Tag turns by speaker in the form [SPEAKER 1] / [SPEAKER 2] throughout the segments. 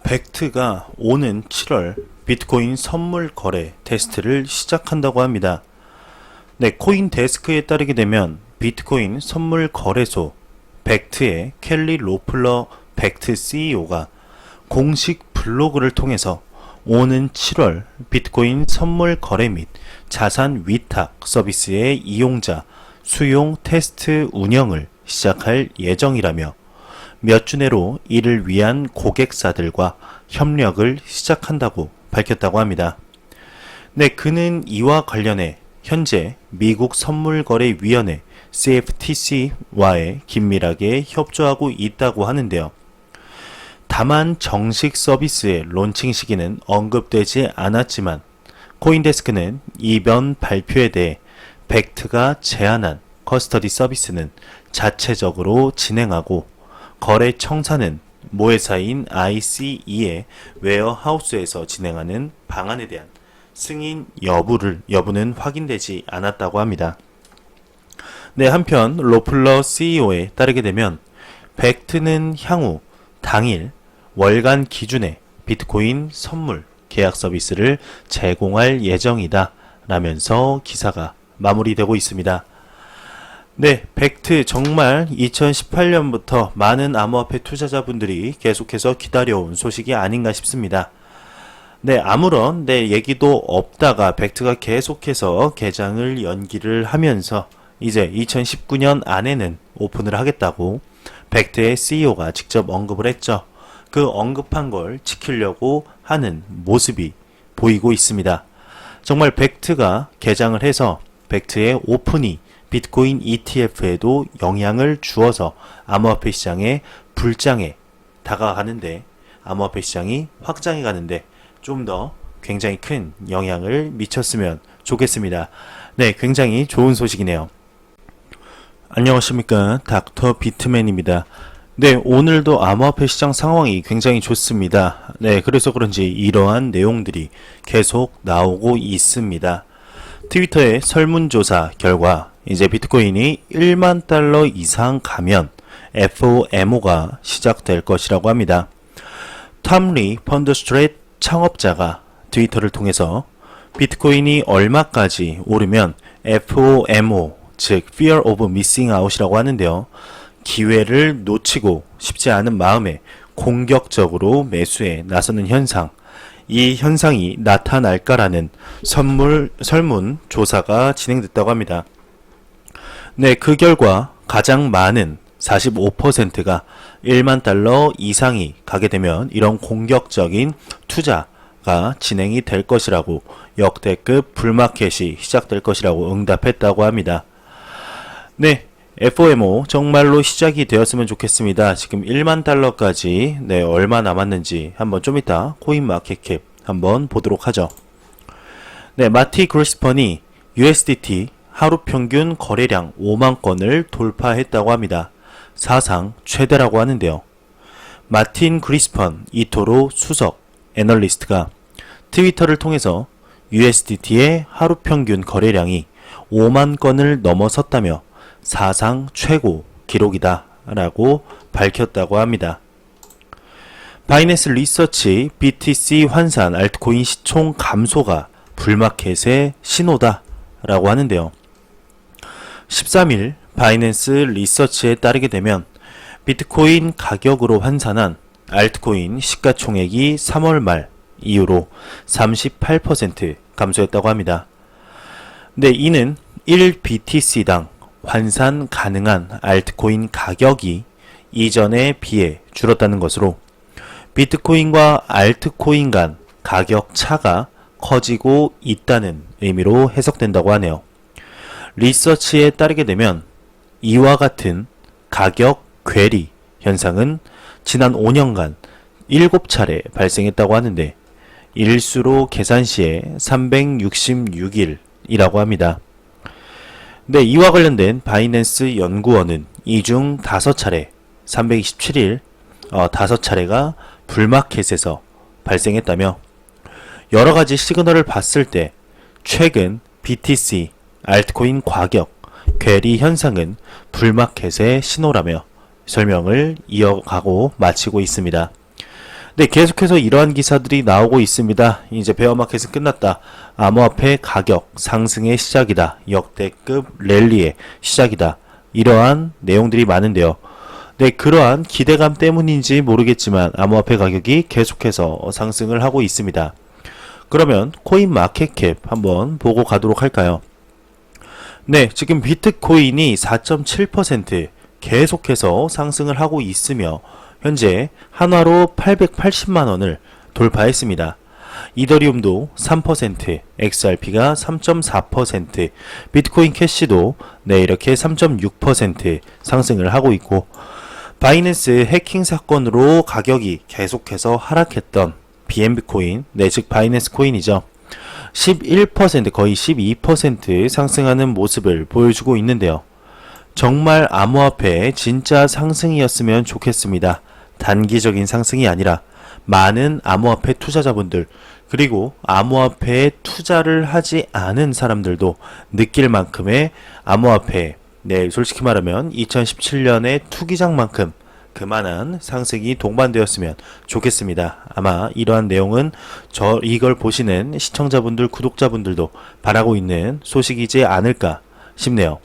[SPEAKER 1] 벡트가 오는 7월 비트코인 선물 거래 테스트를 시작한다고 합니다. 네, 코인데스크에 따르게 되면 비트코인 선물 거래소 벡트의 켈리 로플러 벡트 CEO가 공식 블로그를 통해서 오는 7월 비트코인 선물 거래 및 자산 위탁 서비스의 이용자 수용 테스트 운영을 시작할 예정이라며 몇 주 내로 이를 위한 고객사들과 협력을 시작한다고 밝혔다고 합니다. 네, 그는 이와 관련해 현재 미국 선물거래위원회 CFTC와의 긴밀하게 협조하고 있다고 하는데요. 다만 정식 서비스의 론칭 시기는 언급되지 않았지만 코인데스크는 이번 발표에 대해 벡트가 제안한 커스터디 서비스는 자체적으로 진행하고 거래 청산은 모회사인 ICE의 웨어하우스에서 진행하는 방안에 대한 승인 여부는 확인되지 않았다고 합니다. 네, 한편 로플러 CEO에 따르게 되면 벡트는 향후 당일 월간 기준의 비트코인 선물 계약 서비스를 제공할 예정이다 라면서 기사가 마무리되고 있습니다. 네, 벡트 정말 2018년부터 많은 암호화폐 투자자분들이 계속해서 기다려온 소식이 아닌가 싶습니다. 네, 아무런 얘기도 없다가 벡트가 계속해서 개장을 연기를 하면서 이제 2019년 안에는 오픈을 하겠다고 벡트의 CEO가 직접 언급을 했죠. 그 언급한 걸 지키려고 하는 모습이 보이고 있습니다. 정말 벡트가 개장을 해서 벡트의 오픈이 비트코인 ETF에도 영향을 주어서 암호화폐 시장의 불장에 다가가는데 암호화폐 시장이 확장해 가는데 좀 더 굉장히 큰 영향을 미쳤으면 좋겠습니다. 네, 굉장히 좋은 소식이네요. 안녕하십니까, 닥터 비트맨입니다. 네, 오늘도 암호화폐 시장 상황이 굉장히 좋습니다. 네, 그래서 그런지 이러한 내용들이 계속 나오고 있습니다. 트위터의 설문조사 결과 이제 비트코인이 1만 달러 이상 가면 FOMO가 시작될 것이라고 합니다. 탐리 펀드스트레이트 창업자가 트위터를 통해서 비트코인이 얼마까지 오르면 FOMO, 즉 Fear of Missing Out이라고 하는데요. 기회를 놓치고 싶지 않은 마음에 공격적으로 매수에 나서는 현상, 이 현상이 나타날까라는 설문 조사가 진행됐다고 합니다. 네, 그 결과 가장 많은 45%가 1만 달러 이상이 가게 되면 이런 공격적인 투자가 진행이 될 것이라고, 역대급 불마켓이 시작될 것이라고 응답했다고 합니다. 네, FOMO 정말로 시작이 되었으면 좋겠습니다. 지금 1만 달러까지 얼마 남았는지 한번 좀 이따 코인마켓캡 한번 보도록 하죠. 네, 마티 그리스펀이 USDT 하루 평균 거래량 5만 건을 돌파했다고 합니다. 사상 최대라고 하는데요. 마틴 그리스펀 이토로 수석 애널리스트가 트위터를 통해서 USDT의 하루 평균 거래량이 5만 건을 넘어섰다며 사상 최고 기록이다 라고 밝혔다고 합니다. 바이낸스 리서치 BTC 환산 알트코인 시총 감소가 불마켓의 신호다 라고 하는데요. 13일 바이낸스 리서치에 따르게 되면 비트코인 가격으로 환산한 알트코인 시가총액이 3월 말 이후로 38% 감소했다고 합니다. 네, 이는 1BTC당 환산 가능한 알트코인 가격이 이전에 비해 줄었다는 것으로 비트코인과 알트코인 간 가격 차가 커지고 있다는 의미로 해석된다고 하네요. 리서치에 따르게 되면 이와 같은 가격 괴리 현상은 지난 5년간 7차례 발생했다고 하는데 일수로 계산 시에 366일이라고 합니다. 네, 이와 관련된 바이낸스 연구원은 이 중 5차례 327일 5차례가 불마켓에서 발생했다며 여러가지 시그널을 봤을 때 최근 BTC 알트코인 가격 괴리 현상은 불마켓의 신호라며 설명을 이어가고 마치고 있습니다. 네, 계속해서 이러한 기사들이 나오고 있습니다. 이제 베어마켓은 끝났다. 암호화폐 가격 상승의 시작이다. 역대급 랠리의 시작이다. 이러한 내용들이 많은데요. 네, 그러한 기대감 때문인지 모르겠지만 암호화폐 가격이 계속해서 상승을 하고 있습니다. 그러면 코인 마켓캡 한번 보고 가도록 할까요? 네, 지금 비트코인이 4.7% 계속해서 상승을 하고 있으며 현재 한화로 880만 원을 돌파했습니다. 이더리움도 3%, XRP가 3.4%, 비트코인 캐시도 네, 이렇게 3.6% 상승을 하고 있고, 바이낸스 해킹 사건으로 가격이 계속해서 하락했던 BNB 코인, 네, 즉 바이낸스 코인이죠. 11% 거의 12% 상승하는 모습을 보여주고 있는데요. 정말 암호화폐의 진짜 상승이었으면 좋겠습니다. 단기적인 상승이 아니라 많은 암호화폐 투자자분들 그리고 암호화폐에 투자를 하지 않은 사람들도 느낄 만큼의 암호화폐, 네, 솔직히 말하면 2017년의 투기장만큼 그만한 상승이 동반되었으면 좋겠습니다. 아마 이러한 내용은 이걸 보시는 시청자분들, 구독자분들도 바라고 있는 소식이지 않을까 싶네요.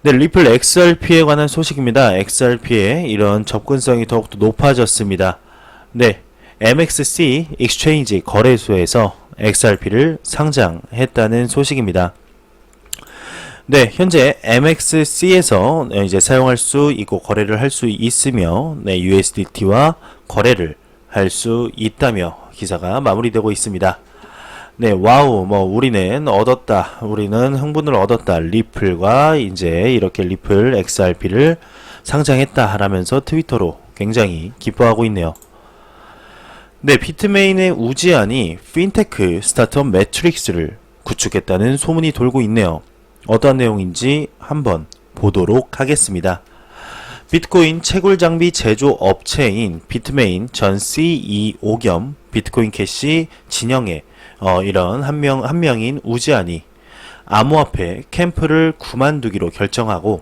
[SPEAKER 1] 네, 리플 XRP에 관한 소식입니다. XRP의 이런 접근성이 더욱더 높아졌습니다. 네, MXC 익스체인지 거래소에서 XRP를 상장했다는 소식입니다. 네, 현재 MXC에서 이제 사용할 수 있고 거래를 할 수 있으며, 네, USDT와 거래를 할 수 있다며 기사가 마무리되고 있습니다. 네, 와우, 우리는 얻었다. 우리는 흥분을 얻었다. 리플과 이제 이렇게 리플 XRP를 상장했다 하라면서 트위터로 굉장히 기뻐하고 있네요. 네, 비트메인의 우지안이 핀테크 스타트업 매트릭스를 구축했다는 소문이 돌고 있네요. 어떠한 내용인지 한번 보도록 하겠습니다. 비트코인 채굴 장비 제조 업체인 비트메인 전 CEO 겸 비트코인 캐시 진영의 이런 한 명인 우지안이 암호화폐 캠프를 그만두기로 결정하고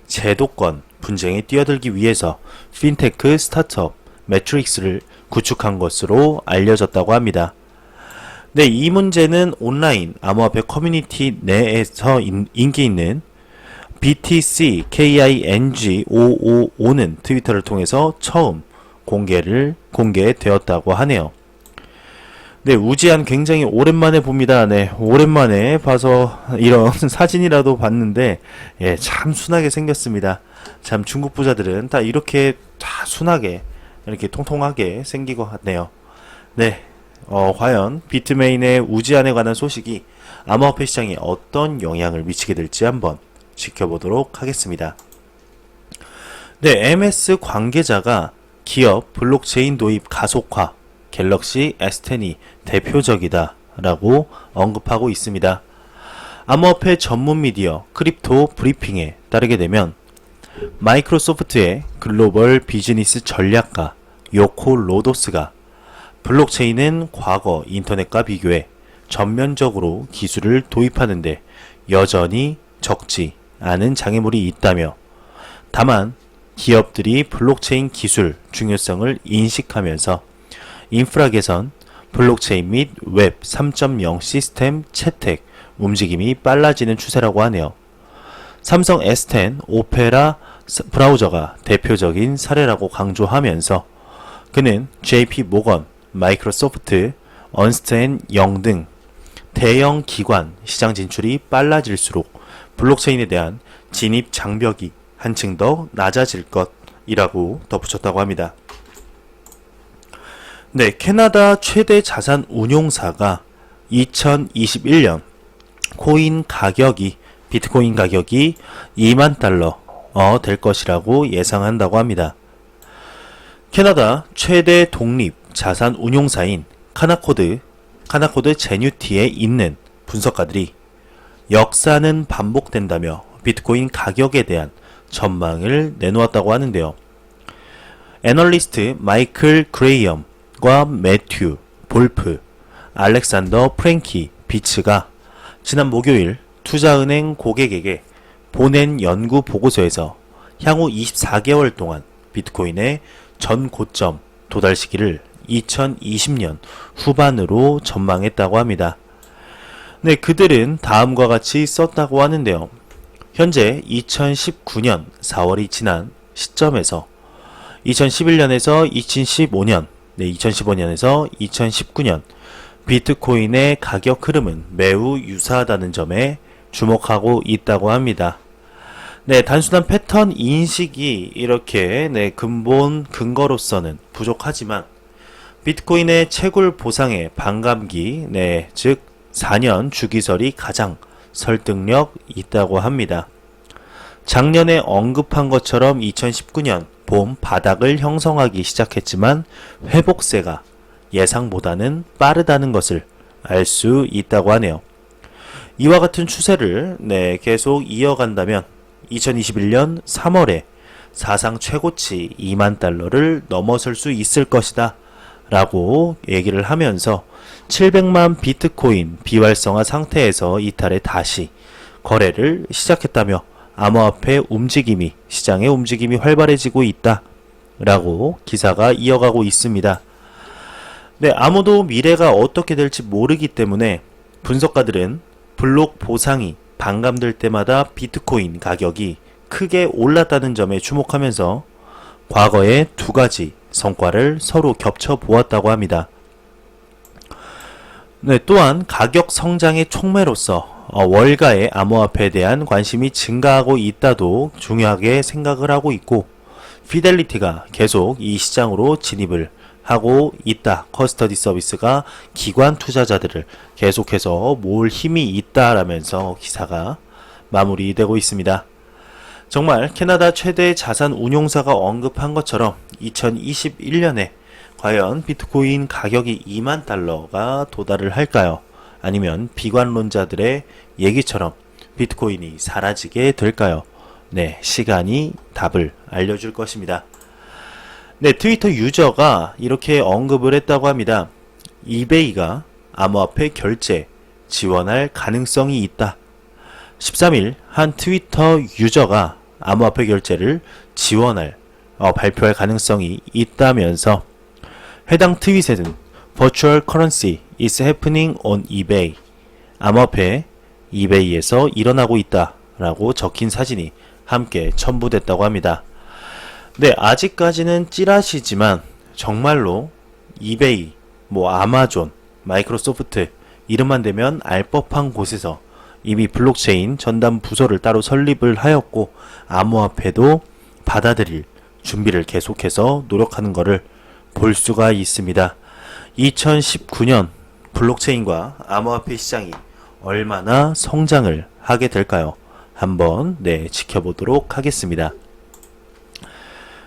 [SPEAKER 1] 제도권 분쟁에 뛰어들기 위해서 핀테크 스타트업 매트릭스를 구축한 것으로 알려졌다고 합니다. 네, 이 문제는 온라인 암호화폐 커뮤니티 내에서 인기 있는 BTC KING 555는 트위터를 통해서 처음 공개되었다고 하네요. 네, 우지안 굉장히 오랜만에 봅니다. 네, 오랜만에 봐서 이런 사진이라도 봤는데, 예, 참 순하게 생겼습니다. 참 중국 부자들은 다 이렇게 다 순하게, 이렇게 통통하게 생긴 것 같네요. 네, 과연 비트메인의 우지안에 관한 소식이 암호화폐 시장에 어떤 영향을 미치게 될지 한번 지켜보도록 하겠습니다. 네, MS 관계자가 기업 블록체인 도입 가속화, 갤럭시 S10이 대표적이다 라고 언급하고 있습니다. 암호화폐 전문 미디어 크립토 브리핑에 따르게 되면 마이크로소프트의 글로벌 비즈니스 전략가 요코 로도스가 블록체인은 과거 인터넷과 비교해 전면적으로 기술을 도입하는데 여전히 적지 않은 장애물이 있다며, 다만 기업들이 블록체인 기술 중요성을 인식하면서 인프라 개선, 블록체인 및 웹 3.0 시스템 채택 움직임이 빨라지는 추세라고 하네요. 삼성 S10 오페라 브라우저가 대표적인 사례라고 강조하면서 그는 JP 모건, 마이크로소프트, 언스트 & 영 등 대형 기관 시장 진출이 빨라질수록 블록체인에 대한 진입 장벽이 한층 더 낮아질 것이라고 덧붙였다고 합니다. 네, 캐나다 최대 자산 운용사가 2021년 비트코인 가격이 2만 달러 될 것이라고 예상한다고 합니다. 캐나다 최대 독립 자산 운용사인 카나코드 제뉴티에 있는 분석가들이 역사는 반복된다며 비트코인 가격에 대한 전망을 내놓았다고 하는데요. 애널리스트 마이클 그레이엄과 매튜 볼프, 알렉산더 프랭키 비츠가 지난 목요일 투자은행 고객에게 보낸 연구 보고서에서 향후 24개월 동안 비트코인의 전 고점 도달 시기를 2020년 후반으로 전망했다고 합니다. 네, 그들은 다음과 같이 썼다고 하는데요. 현재 2019년 4월이 지난 시점에서 2011년에서 2015년, 2015년에서 2019년 비트코인의 가격 흐름은 매우 유사하다는 점에 주목하고 있다고 합니다. 네, 단순한 패턴 인식이 이렇게 근본 근거로서는 부족하지만 비트코인의 채굴 보상의 반감기, 즉 4년 주기설이 가장 설득력 있다고 합니다. 작년에 언급한 것처럼 2019년 봄 바닥을 형성하기 시작했지만 회복세가 예상보다는 빠르다는 것을 알 수 있다고 하네요. 이와 같은 추세를 계속 이어간다면 2021년 3월에 사상 최고치 2만 달러를 넘어설 수 있을 것이다 라고 얘기를 하면서 700만 비트코인 비활성화 상태에서 이탈해 다시 거래를 시작했다며 암호화폐 움직임이 시장의 움직임이 활발해지고 있다 라고 기사가 이어가고 있습니다. 네, 아무도 미래가 어떻게 될지 모르기 때문에 분석가들은 블록 보상이 반감될 때마다 비트코인 가격이 크게 올랐다는 점에 주목하면서 과거의 두 가지 성과를 서로 겹쳐 보았다고 합니다. 네, 또한 가격 성장의 촉매로서 월가의 암호화폐에 대한 관심이 증가하고 있다도 중요하게 생각을 하고 있고, 피델리티가 계속 이 시장으로 진입을 하고 있다. 커스터디 서비스가 기관 투자자들을 계속해서 모을 힘이 있다라면서 기사가 마무리되고 있습니다. 정말 캐나다 최대 자산 운용사가 언급한 것처럼 2021년에 과연 비트코인 가격이 2만 달러가 도달을 할까요? 아니면 비관론자들의 얘기처럼 비트코인이 사라지게 될까요? 네, 시간이 답을 알려줄 것입니다. 네, 트위터 유저가 이렇게 언급을 했다고 합니다. 이베이가 암호화폐 결제 지원할 가능성이 있다. 13일 한 트위터 유저가 암호화폐 결제를 지원할 발표할 가능성이 있다면서 해당 트윗에는 Virtual currency is happening on eBay. 암호화폐 이베이에서 일어나고 있다 라고 적힌 사진이 함께 첨부됐다고 합니다. 네, 아직까지는 찌라시지만 정말로 이베이, 아마존, 마이크로소프트 이름만 대면 알 법한 곳에서 이미 블록체인 전담 부서를 따로 설립을 하였고 암호화폐도 받아들일 준비를 계속해서 노력하는 것을 볼 수가 있습니다. 2019년 블록체인과 암호화폐 시장이 얼마나 성장을 하게 될까요? 한번 지켜보도록 하겠습니다.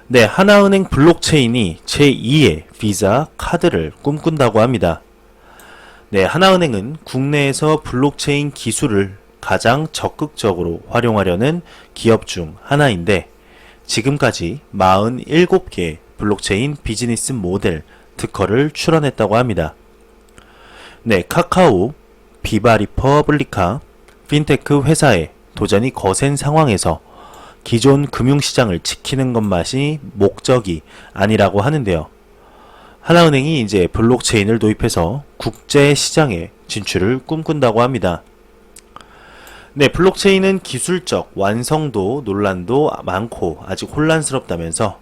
[SPEAKER 1] 네, 하나은행 블록체인이 제2의 비자 카드를 꿈꾼다고 합니다. 네, 하나은행은 국내에서 블록체인 기술을 가장 적극적으로 활용하려는 기업 중 하나인데 지금까지 47개의 블록체인 비즈니스 모델 특허를 출원했다고 합니다. 네, 카카오, 비바 리퍼블리카, 핀테크 회사의 도전이 거센 상황에서 기존 금융시장을 지키는 것만이 목적이 아니라고 하는데요. 하나은행이 이제 블록체인을 도입해서 국제시장에 진출을 꿈꾼다고 합니다. 네, 블록체인은 기술적 완성도 논란도 많고 아직 혼란스럽다면서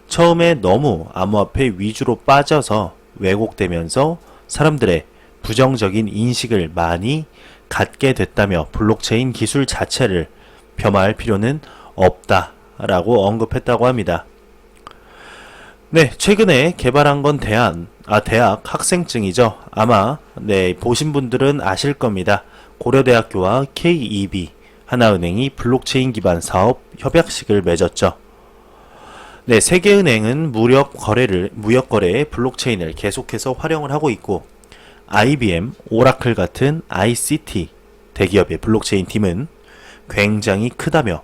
[SPEAKER 1] 처음에 너무 암호화폐 위주로 빠져서 왜곡되면서 사람들의 부정적인 인식을 많이 갖게 됐다며 블록체인 기술 자체를 폄하할 필요는 없다라고 언급했다고 합니다. 네, 최근에 개발한 건 대학 학생증이죠. 아마 보신 분들은 아실 겁니다. 고려대학교와 KEB 하나은행이 블록체인 기반 사업 협약식을 맺었죠. 네, 세계은행은 무역 거래에 블록체인을 계속해서 활용을 하고 있고 IBM, 오라클 같은 ICT 대기업의 블록체인 팀은 굉장히 크다며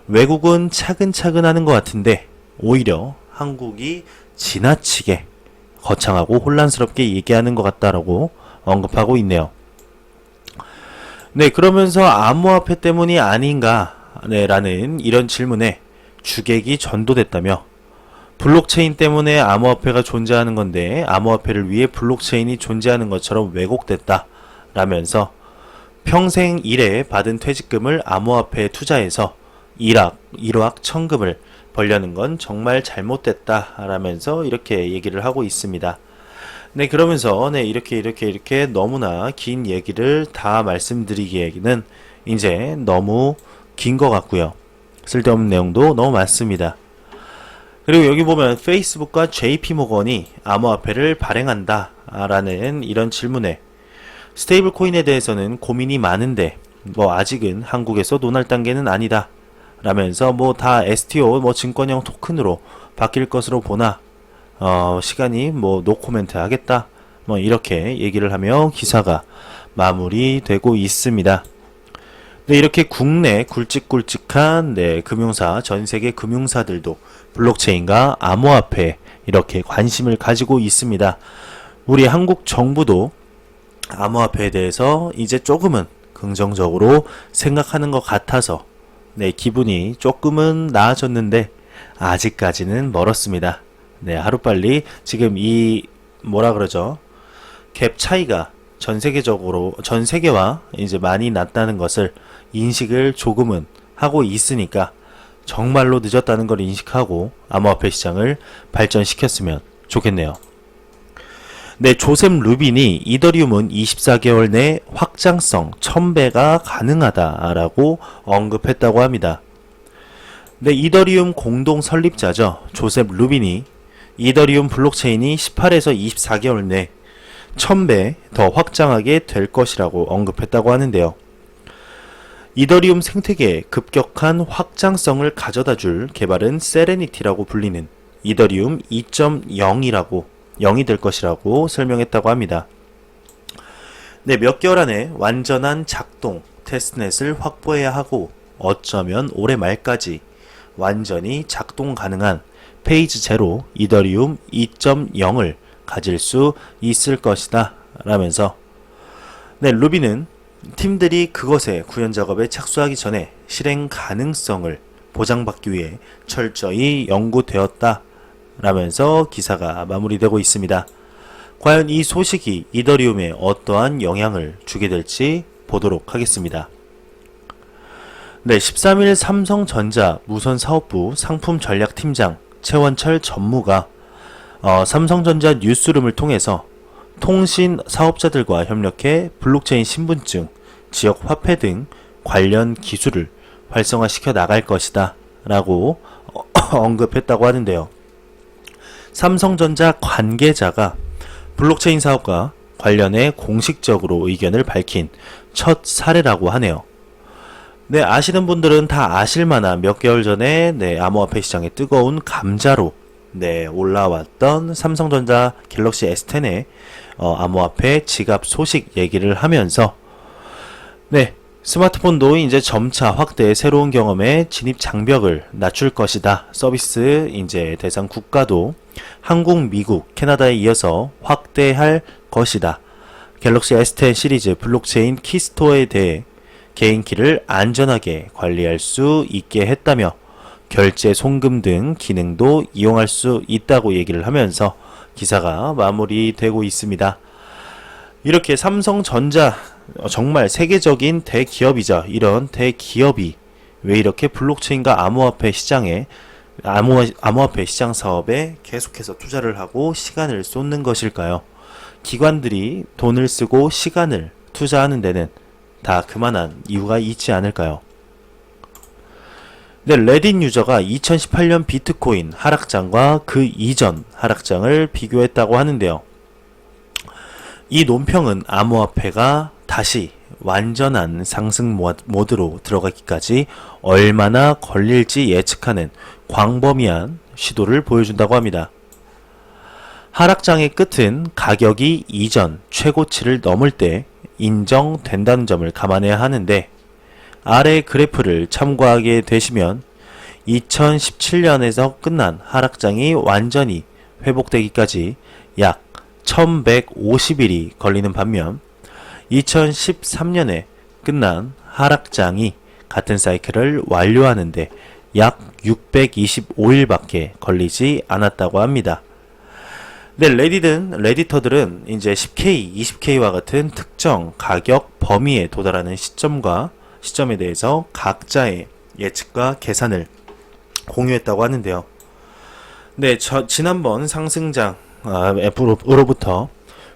[SPEAKER 1] 외국은 차근차근 하는 것 같은데 오히려 한국이 지나치게 거창하고 혼란스럽게 얘기하는 것 같다라고 언급하고 있네요. 네, 그러면서 암호화폐 때문이 아닌가 라는 이런 질문에 주객이 전도됐다며 블록체인 때문에 암호화폐가 존재하는 건데 암호화폐를 위해 블록체인이 존재하는 것처럼 왜곡됐다 라면서 평생 일에 받은 퇴직금을 암호화폐에 투자해서 일확천금을 벌려는 건 정말 잘못됐다 라면서 이렇게 얘기를 하고 있습니다. 네, 그러면서 이렇게 너무나 긴 얘기를 다 말씀드리기에는 이제 너무 긴 것 같고요. 쓸데없는 내용도 너무 많습니다. 그리고 여기 보면 페이스북과 JP모건이 암호화폐를 발행한다 라는 이런 질문에 스테이블 코인에 대해서는 고민이 많은데 아직은 한국에서 논할 단계는 아니다 라면서 다 STO 증권형 토큰으로 바뀔 것으로 보나 시간이 노코멘트 하겠다 이렇게 얘기를 하며 기사가 마무리되고 있습니다. 네, 이렇게 국내 굵직굵직한 금융사, 전세계 금융사들도 블록체인과 암호화폐 이렇게 관심을 가지고 있습니다. 우리 한국 정부도 암호화폐에 대해서 이제 조금은 긍정적으로 생각하는 것 같아서 기분이 조금은 나아졌는데 아직까지는 멀었습니다. 네, 하루빨리 지금 이 갭 차이가 전 세계와 이제 많이 났다는 것을 인식을 조금은 하고 있으니까 정말로 늦었다는 걸 인식하고 암호화폐 시장을 발전시켰으면 좋겠네요. 네, 조셉 루빈이 이더리움은 24개월 내 확장성 1000배가 가능하다라고 언급했다고 합니다. 네, 이더리움 공동 설립자죠. 조셉 루빈이 이더리움 블록체인이 18에서 24개월 내 1000배 더 확장하게 될 것이라고 언급했다고 하는데요. 이더리움 생태계에 급격한 확장성을 가져다줄 개발은 세레니티라고 불리는 이더리움 2.0이라고 0이 될 것이라고 설명했다고 합니다. 네, 몇 개월 안에 완전한 작동 테스트넷을 확보해야 하고 어쩌면 올해 말까지 완전히 작동 가능한 페이지 제로 이더리움 2.0을 가질 수 있을 것이다 라면서 루빈은 팀들이 그것의 구현 작업에 착수하기 전에 실행 가능성을 보장받기 위해 철저히 연구되었다 라면서 기사가 마무리되고 있습니다. 과연 이 소식이 이더리움에 어떠한 영향을 주게 될지 보도록 하겠습니다. 네, 13일 삼성전자 무선사업부 상품전략팀장 최원철 전무가 삼성전자 뉴스룸을 통해서 통신 사업자들과 협력해 블록체인 신분증, 지역 화폐 등 관련 기술을 활성화시켜 나갈 것이다 라고 언급했다고 하는데요. 삼성전자 관계자가 블록체인 사업과 관련해 공식적으로 의견을 밝힌 첫 사례라고 하네요. 네, 아시는 분들은 다 아실만한 몇 개월 전에 암호화폐 시장에 뜨거운 감자로 올라왔던 삼성전자 갤럭시 S10의 암호화폐 지갑 소식 얘기를 하면서 스마트폰도 이제 점차 확대 새로운 경험에 진입 장벽을 낮출 것이다. 서비스 이제 대상 국가도 한국, 미국, 캐나다에 이어서 확대할 것이다. 갤럭시 S10 시리즈 블록체인 키스토어에 대해 개인키를 안전하게 관리할 수 있게 했다며 결제 송금 등 기능도 이용할 수 있다고 얘기를 하면서 기사가 마무리되고 있습니다. 이렇게 삼성전자 정말 세계적인 대기업이자 이런 대기업이 왜 이렇게 블록체인과 암호화폐 시장에 암호화폐 시장 사업에 계속해서 투자를 하고 시간을 쏟는 것일까요? 기관들이 돈을 쓰고 시간을 투자하는 데는 다 그만한 이유가 있지 않을까요? 네, 레딧 유저가 2018년 비트코인 하락장과 그 이전 하락장을 비교했다고 하는데요. 이 논평은 암호화폐가 다시 완전한 상승 모드로 들어가기까지 얼마나 걸릴지 예측하는 광범위한 시도를 보여준다고 합니다. 하락장의 끝은 가격이 이전 최고치를 넘을 때 인정된다는 점을 감안해야 하는데 아래 그래프를 참고하게 되시면 2017년에서 끝난 하락장이 완전히 회복되기까지 약 1150일이 걸리는 반면 2013년에 끝난 하락장이 같은 사이클을 완료하는데 약 625일밖에 걸리지 않았다고 합니다. 네, 레디터들은 이제 10K, 20K와 같은 특정 가격 범위에 도달하는 시점에 대해서 각자의 예측과 계산을 공유했다고 하는데요. 네, 지난번 상승장으로부터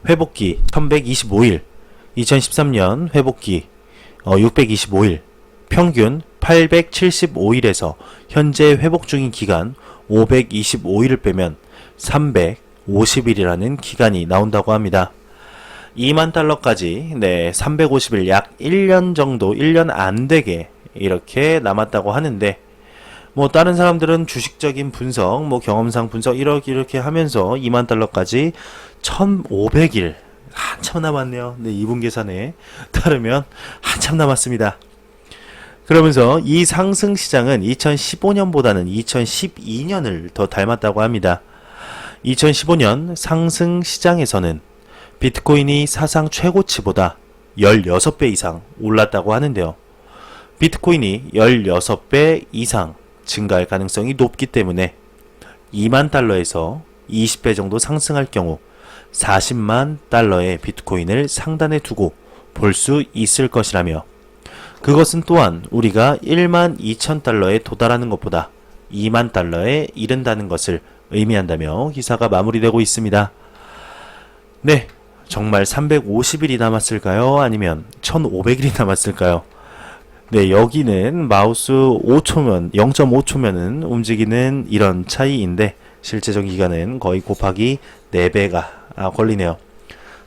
[SPEAKER 1] 회복기 1125일, 2013년 회복기 625일, 평균 875일에서 현재 회복 중인 기간 525일을 빼면 350일이라는 기간이 나온다고 합니다. 2만 달러까지 350일 약 1년 정도, 1년 안 되게 이렇게 남았다고 하는데, 뭐 다른 사람들은 주식적인 분석, 뭐 경험상 분석 이렇게 하면서 2만 달러까지 1500일 한참 남았네요. 네, 2분 계산에 따르면 한참 남았습니다. 그러면서 이 상승 시장은 2015년보다는 2012년을 더 닮았다고 합니다. 2015년 상승 시장에서는 비트코인이 사상 최고치보다 16배 이상 올랐다고 하는데요. 비트코인이 16배 이상 증가할 가능성이 높기 때문에 2만 달러에서 20배 정도 상승할 경우 40만 달러의 비트코인을 상단에 두고 볼 수 있을 것이라며, 그것은 또한 우리가 1만 2천 달러에 도달하는 것보다 2만 달러에 이른다는 것을 의미한다며 기사가 마무리되고 있습니다. 네, 정말 350일이 남았을까요? 아니면 1500일이 남았을까요? 네, 여기는 마우스 5초면, 0.5초면은 움직이는 이런 차이인데, 실제적 기간은 거의 곱하기 4배가 걸리네요.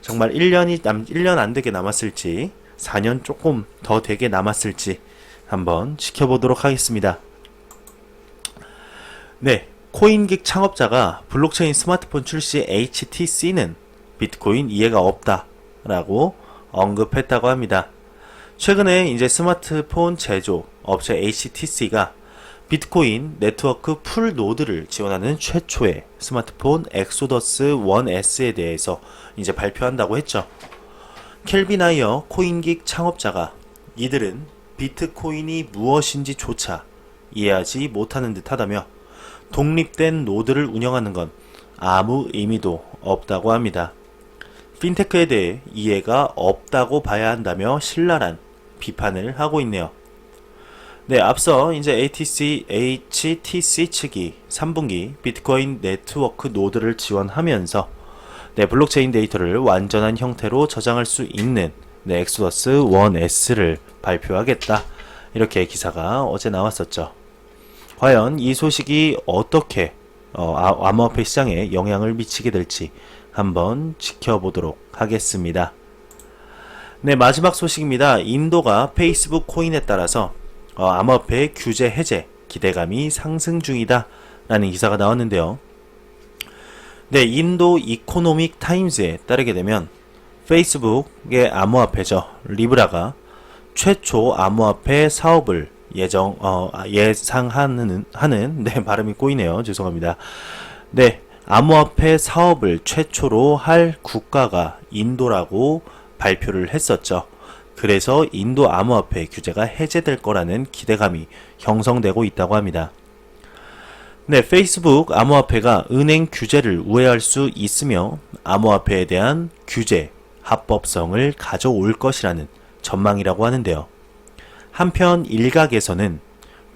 [SPEAKER 1] 정말 1년 안 되게 남았을지, 4년 조금 더 되게 남았을지, 한번 지켜보도록 하겠습니다. 네, 코인긱 창업자가 블록체인 스마트폰 출시 HTC는 비트코인 이해가 없다라고 언급했다고 합니다. 최근에 이제 스마트폰 제조 업체 HTC가 비트코인 네트워크 풀 노드를 지원하는 최초의 스마트폰 엑소더스 1S에 대해서 이제 발표한다고 했죠. 켈빈 아이어 코인긱 창업자가 이들은 비트코인이 무엇인지조차 이해하지 못하는 듯하다며 독립된 노드를 운영하는 건 아무 의미도 없다고 합니다. 핀테크에 대해 이해가 없다고 봐야 한다며 신랄한 비판을 하고 있네요. 네, 앞서 이제 HTC 측이 3분기 비트코인 네트워크 노드를 지원하면서 블록체인 데이터를 완전한 형태로 저장할 수 있는 엑소더스 1S를 발표하겠다, 이렇게 기사가 어제 나왔었죠. 과연 이 소식이 어떻게 암호화폐 시장에 영향을 미치게 될지 한번 지켜보도록 하겠습니다. 네, 마지막 소식입니다. 인도가 페이스북 코인에 따라서 암호화폐 규제 해제 기대감이 상승 중이다 라는 기사가 나왔는데요. 네, 인도 이코노믹 타임즈에 따르게 되면 페이스북의 암호화폐죠, 리브라가 최초 암호화폐 사업을 예상하는 발음이 꼬이네요. 죄송합니다. 네, 암호화폐 사업을 최초로 할 국가가 인도라고 발표를 했었죠. 그래서 인도 암호화폐 규제가 해제될 거라는 기대감이 형성되고 있다고 합니다. 네, 페이스북 암호화폐가 은행 규제를 우회할 수 있으며 암호화폐에 대한 규제 합법성을 가져올 것이라는 전망이라고 하는데요. 한편 일각에서는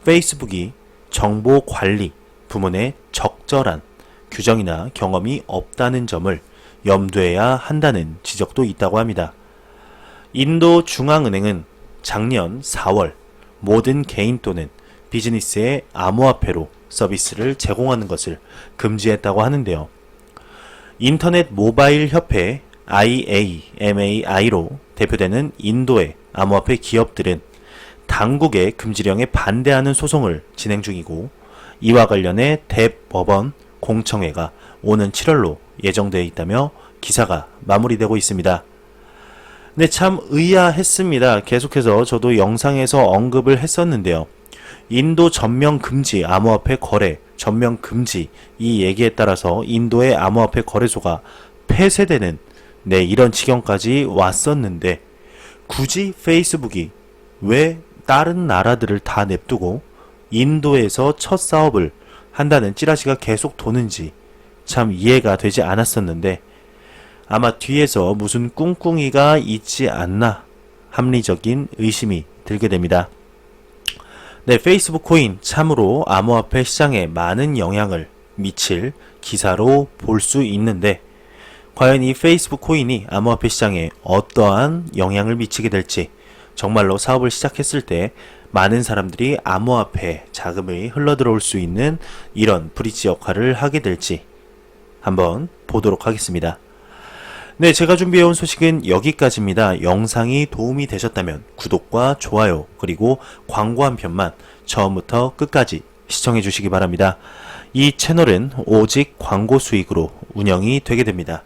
[SPEAKER 1] 페이스북이 정보 관리 부문에 적절한 규정이나 경험이 없다는 점을 염두해야 한다는 지적도 있다고 합니다. 인도 중앙은행은 작년 4월 모든 개인 또는 비즈니스의 암호화폐로 서비스를 제공하는 것을 금지했다고 하는데요. 인터넷 모바일 협회 IAMAI로 대표되는 인도의 암호화폐 기업들은 당국의 금지령에 반대하는 소송을 진행 중이고, 이와 관련해 대법원 공청회가 오는 7월로 예정되어 있다며 기사가 마무리되고 있습니다. 네, 참 의아했습니다. 계속해서 저도 영상에서 언급을 했었는데요. 인도 전면 금지 암호화폐 거래, 전면 금지, 이 얘기에 따라서 인도의 암호화폐 거래소가 폐쇄되는 이런 지경까지 왔었는데, 굳이 페이스북이 왜 다른 나라들을 다 냅두고 인도에서 첫 사업을 한다는 찌라시가 계속 도는지 참 이해가 되지 않았었는데 아마 뒤에서 무슨 꿍꿍이가 있지 않나 합리적인 의심이 들게 됩니다. 네, 페이스북 코인 참으로 암호화폐 시장에 많은 영향을 미칠 기사로 볼 수 있는데 과연 이 페이스북 코인이 암호화폐 시장에 어떠한 영향을 미치게 될지 정말로 사업을 시작했을 때 많은 사람들이 암호화폐 자금이 흘러들어올 수 있는 이런 브릿지 역할을 하게 될지 한번 보도록 하겠습니다. 네, 제가 준비해온 소식은 여기까지입니다. 영상이 도움이 되셨다면 구독과 좋아요 그리고 광고 한 편만 처음부터 끝까지 시청해 주시기 바랍니다. 이 채널은 오직 광고 수익으로 운영이 되게 됩니다.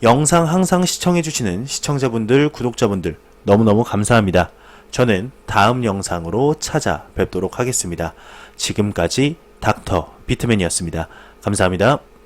[SPEAKER 1] 영상 항상 시청해 주시는 시청자분들, 구독자분들 너무너무 감사합니다. 저는 다음 영상으로 찾아뵙도록 하겠습니다. 지금까지 닥터 비트맨이었습니다. 감사합니다.